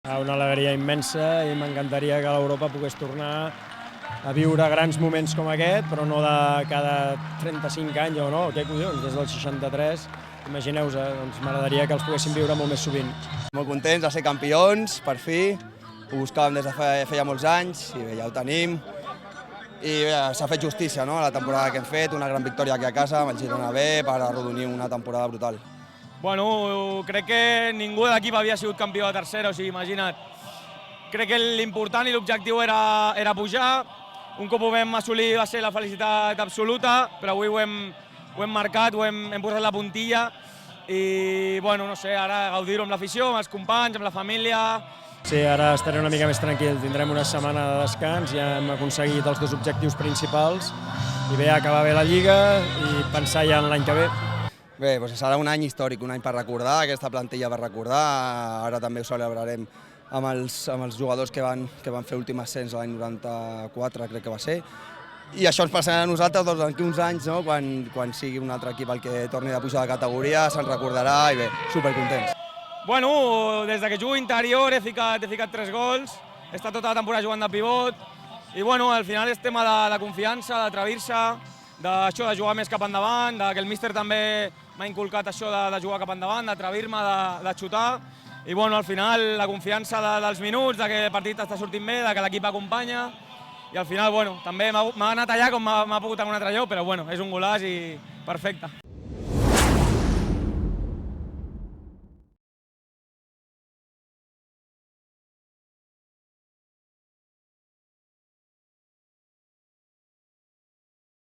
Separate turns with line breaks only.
Una alegria immensa i m'encantaria que l'Europa pogués tornar a viure grans moments com aquest, però no de cada 35 anys o no, què collons, des del 63. Imagineu-vos, doncs m'agradaria que els poguéssim viure molt més sovint.
Molt contents de ser campions, per fi. Ho buscàvem des de feia molts anys i bé, ja ho tenim. I s'ha fet justícia, no?, a la temporada que hem fet, una gran victòria aquí a casa amb el Girona B per arrodonir una temporada brutal.
Bueno, crec que ningú de l'equip havia sigut campió de tercera, o sigui, imagina't. Crec que l'important i l'objectiu era pujar. Un cop ho vam assolir va ser la felicitat absoluta, però avui ho hem marcat, hem posat la puntilla i, bueno, no sé, ara gaudir-ho amb l'afició, amb els companys, amb la família.
Sí, ara estaré una mica més tranquil, tindrem una setmana de descans, ja hem aconseguit els dos objectius principals i bé, acabar bé la Lliga i pensar ja en l'any que ve.
Bé, doncs serà un any històric, un any per recordar, aquesta plantilla per recordar. Ara també ho celebrarem amb els jugadors que van fer últim ascens l'any 94, crec que va ser. I això ens passarà a nosaltres doncs, d'aquí uns anys, no? Quan sigui un altre equip el que torni a pujar de categoria, se'n recordarà i bé, supercontents.
Bueno, des que jugo interior he ficat 3 gols, he estat tota la temporada jugant de pivot i bueno, al final és tema de confiança, d'atrevir-se, d'això de jugar més cap endavant, que el míster també m'ha inculcat això de jugar cap endavant, d'atrevir-me, de xutar i bueno, al final la confiança dels minuts, que el partit està sortint bé, que l'equip acompanya i al final bueno, també m'ha anat allà com m'ha pogut en un altre lloc, però bueno, és un golaç i perfecte.